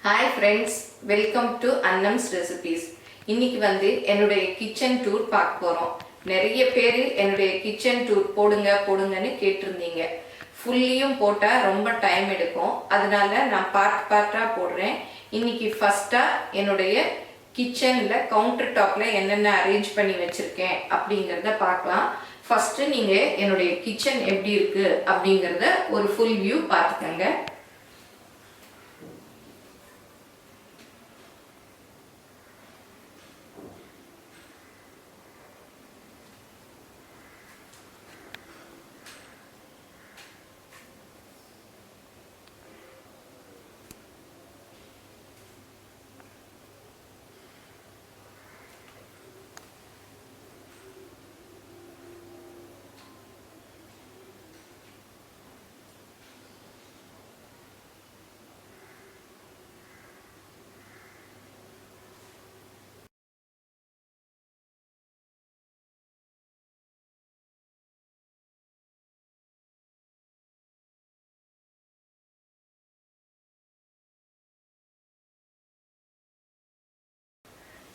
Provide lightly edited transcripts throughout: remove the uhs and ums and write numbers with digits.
Hi friends, welcome to Annams recipes. இன்னைக்கு வந்து என்னுடைய கிச்சன் டூர் பார்க்க போறோம். நிறைய பேர் என்னுடைய கிச்சன் டூர் போடுங்கன்னு கேட்டிருந்தீங்க. ஃபுல்லியும் போட்டா ரொம்ப டைம் எடுக்கும். அதனால நான் பார்ட்டா போடுறேன். இன்னைக்கு ஃபர்ஸ்டா என்னுடைய கிச்சன்ல கவுண்டர் டாப்ல என்னென்ன அரேஞ்ச் பண்ணி வச்சிருக்கேன் அப்படிங்கறத பார்க்கலாம். ஃபர்ஸ்ட் நீங்க என்னுடைய கிச்சன் எப்படி இருக்கு அப்படிங்கறத ஒரு ஃபுல் வியூ பார்த்துக்கங்க.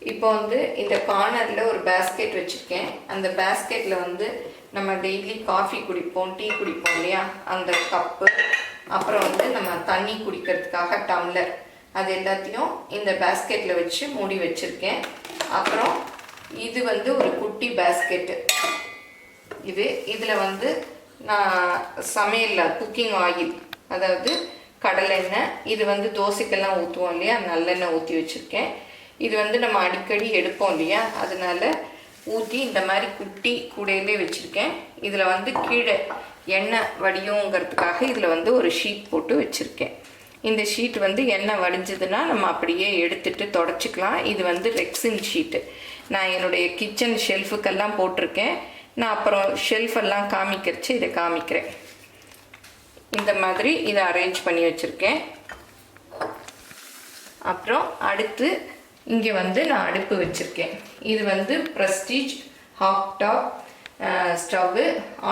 இப்போ வந்து இந்த கார்னர்ல ஒரு பேஸ்கெட் வச்சிருக்கேன். அந்த பேஸ்கெட்ல வந்து நம்ம டெய்லி காஃபி குடிப்போம், டீ குடிப்போம் இல்லையா, அந்த கப்பு, அப்புறம் வந்து நம்ம தண்ணி குடிக்கிறதுக்காக டம்ளர், அது எல்லாத்தையும் இந்த பேஸ்கெட்ல வச்சு மூடி வச்சிருக்கேன். அப்புறம் இது வந்து ஒரு குட்டி பேஸ்கெட்டு. இதில் வந்து நான் சமையலில் குக்கிங் ஆயில், அதாவது கடலெண்ணெய், இது வந்து தோசைக்கெல்லாம் ஊற்றுவோம் இல்லையா, நல்லெண்ணெய் ஊற்றி வச்சுருக்கேன். இது வந்து நம்ம அடிக்கடி எடுப்போம் இல்லையா, அதனால ஊற்றி இந்த மாதிரி குட்டி கூடையிலே வச்சுருக்கேன். இதில் வந்து கீழே எண்ணெய் வடியுங்கிறதுக்காக இதில் வந்து ஒரு ஷீட் போட்டு வச்சுருக்கேன். இந்த ஷீட் வந்து எண்ணெய் வடிஞ்சதுன்னா நம்ம அப்படியே எடுத்துட்டு தொடச்சிக்கலாம். இது வந்து ரெக்ஸின் ஷீட்டு. நான் என்னுடைய கிச்சன் ஷெல்ஃபுக்கெல்லாம் போட்டிருக்கேன். நான் அப்புறம் ஷெல்ஃபெல்லாம் காமிக்கிறச்சு இதை காமிக்கிறேன். இந்த மாதிரி இதை அரேஞ்ச் பண்ணி வச்சுருக்கேன். அப்புறம் அடுத்து இங்கே வந்து நான் அடுப்பு வச்சுருக்கேன். இது வந்து prestige hot top stove,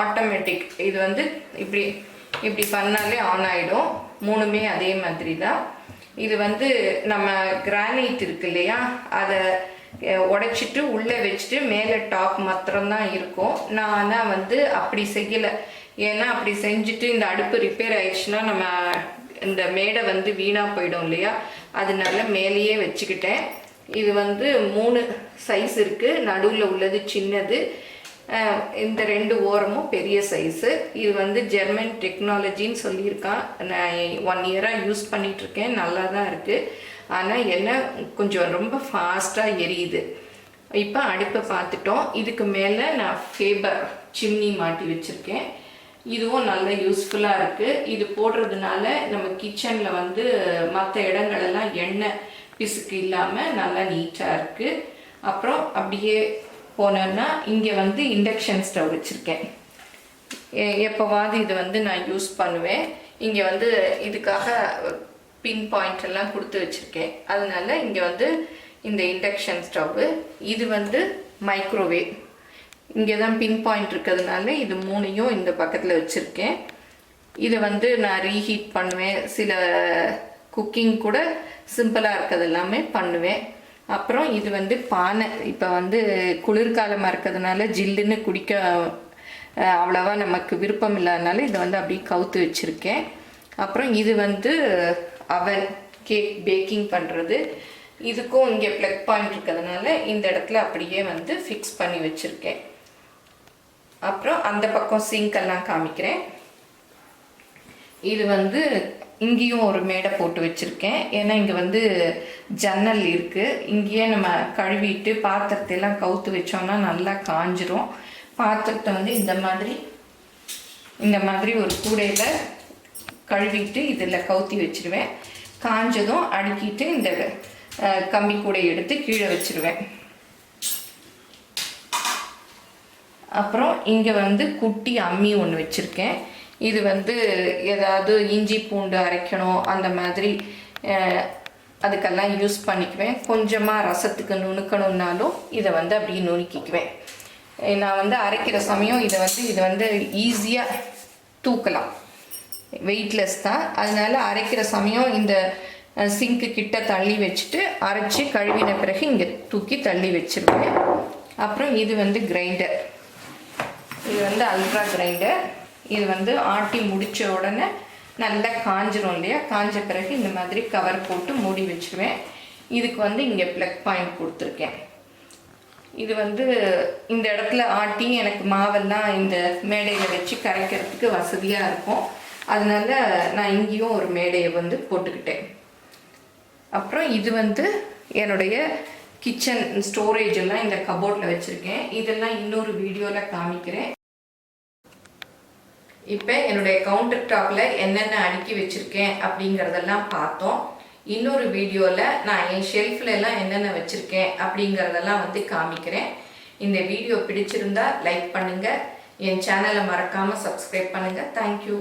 automatic. இது வந்து இப்படி பண்ணாலே ஆன் ஆகிடும். மூணுமே அதே மாதிரி தான். இது வந்து நம்ம கிரானைட் இருக்கு இல்லையா, அதை உடைச்சிட்டு உள்ளே வச்சுட்டு மேலே டாப் மாத்திரம்தான் இருக்கும். நான் ஆனால் வந்து அப்படி செய்யலை. ஏன்னா அப்படி செஞ்சுட்டு இந்த அடுப்பு ரிப்பேர் ஆயிடுச்சுன்னா நம்ம இந்த மேடை வந்து வீணாக போயிடும் இல்லையா, அதனால மேலேயே வச்சுக்கிட்டேன். இது வந்து 3 சைஸ் இருக்குது. நடுவில் உள்ளது சின்னது, இந்த 2 ஓரமும் பெரிய சைஸு. இது வந்து ஜெர்மன் டெக்னாலஜின்னு சொல்லியிருக்கான். நான் 1 இயராக யூஸ் பண்ணிகிட்ருக்கேன். நல்லா தான் இருக்குது. ஆனால் என்ன கொஞ்சம் ரொம்ப ஃபாஸ்ட்டாக எரியுது. இப்போ அடுப்பை பார்த்துட்டோம். இதுக்கு மேலே நான் ஃபேபர் சிம்னி மாட்டி வச்சுருக்கேன். இதுவும் நல்ல யூஸ்ஃபுல்லாக இருக்குது. இது போடுறதுனால நம்ம கிச்சனில் வந்து மற்ற இடங்களெல்லாம் எண்ணெய் பிசுக்கு இல்லாமல் நல்லா நீட்டாக இருக்குது. அப்புறம் அப்படியே போனோன்னா இங்கே வந்து இண்டக்ஷன் ஸ்டவ் வச்சுருக்கேன். எப்போவாது இது வந்து நான் யூஸ் பண்ணுவேன். இங்கே வந்து இதுக்காக பின் பாயிண்ட் எல்லாம் கொடுத்து வச்சுருக்கேன். அதனால இங்கே வந்து இந்த இண்டக்ஷன் ஸ்டவ்வு. இது வந்து மைக்ரோவேவ். இங்கே தான் பின் பாயிண்ட் இருக்கிறதுனால இது 3ஐயும் இந்த பக்கத்தில் வச்சுருக்கேன். இதை வந்து நான் ரீஹீட் பண்ணுவேன். சில குக்கிங் கூட சிம்பிளாக இருக்கிறது எல்லாமே பண்ணுவேன். அப்புறம் இது வந்து பானை. இப்போ வந்து குளிர்காலமாக இருக்கிறதுனால ஜில்லுன்னு குடிக்க அவ்வளோவா நமக்கு விருப்பம் இல்லாதனால இதை வந்து அப்படியே கவுத்து வச்சுருக்கேன். அப்புறம் இது வந்து அவன் கேக் பேக்கிங் பண்ணுறது. இதுக்கும் இங்கே ப்ளக் பாயிண்ட் இருக்கிறதுனால இந்த இடத்துல அப்படியே வந்து ஃபிக்ஸ் பண்ணி வச்சுருக்கேன். அப்புறம் அந்த பக்கம் சிங்க்கெல்லாம் காமிக்கிறேன். இது வந்து இங்கேயும் ஒரு மேடை போட்டு வச்சுருக்கேன். ஏன்னா இங்கே வந்து ஜன்னல் இருக்குது. இங்கேயே நம்ம கழுவிட்டு பாத்திரத்தையெல்லாம் கவுத்து வச்சோம்னா நல்லா காஞ்சிரும். பாத்திரத்தை வந்து இந்த மாதிரி ஒரு கூடையில் கழுவிட்டு இதில் கவுத்தி வச்சுருவேன். காஞ்சதும் அடுக்கிட்டு இந்த கம்பி கூடையை எடுத்து கீழே வச்சுருவேன். அப்புறம் இங்கே வந்து குட்டி அம்மி ஒன்று வச்சுருக்கேன். இது வந்து ஏதாவது இஞ்சி பூண்டு அரைக்கணும் அந்த மாதிரி அதுக்கெல்லாம் யூஸ் பண்ணிக்குவேன். கொஞ்சமாக ரசத்துக்கு நுணுக்கணுன்னாலும் இதை வந்து அப்படியே நுணுக்கிக்குவேன். நான் வந்து அரைக்கிற சமயம் இதை வந்து ஈஸியாக தூக்கலாம். வெயிட்லெஸ் தான். அதனால அரைக்கிற சமயம் இந்த சிங்க்கு கிட்ட தள்ளி வச்சுட்டு அரைச்சி கழுவின பிறகு இங்கே தூக்கி தள்ளி வச்சுருவேன். அப்புறம் இது வந்து கிரைண்டர், இது வந்து அல்ட்ரா கிரைண்டர். இது வந்து ஆட்டி முடித்த உடனே நல்லா காஞ்சிரும் இல்லையா, காஞ்ச பிறகு இந்த மாதிரி கவர் போட்டு மூடி வச்சுருவேன். இதுக்கு வந்து இங்கே ப்ளக் பாயிண்ட் கொடுத்துருக்கேன். இது வந்து இந்த இடத்துல ஆட்டி எனக்கு மாவெல்லாம் இந்த மேடையில் வச்சு கரைக்கிறதுக்கு வசதியாக இருக்கும். அதனால நான் இங்கேயும் ஒரு மேடையை வந்து போட்டுக்கிட்டேன். அப்புறம் இது வந்து என்னுடைய கிச்சன் ஸ்டோரேஜ் எல்லாம் இந்த கபோர்டில் வச்சுருக்கேன். இதெல்லாம் இன்னொரு வீடியோவில் காமிக்கிறேன். இப்போ என்னுடைய கவுண்டர் டாப்பில் என்னென்ன அடுக்கி வச்சுருக்கேன் அப்படிங்கிறதெல்லாம் பார்த்தோம். இன்னொரு வீடியோவில் நான் என் ஷெல்ஃபில் எல்லாம் என்னென்ன வச்சுருக்கேன் அப்படிங்கிறதெல்லாம் வந்து காமிக்கிறேன். இந்த வீடியோ பிடிச்சிருந்தா லைக் பண்ணுங்கள், என் சேனலை மறக்காமல் சப்ஸ்கிரைப் பண்ணுங்கள். தேங்க்யூ.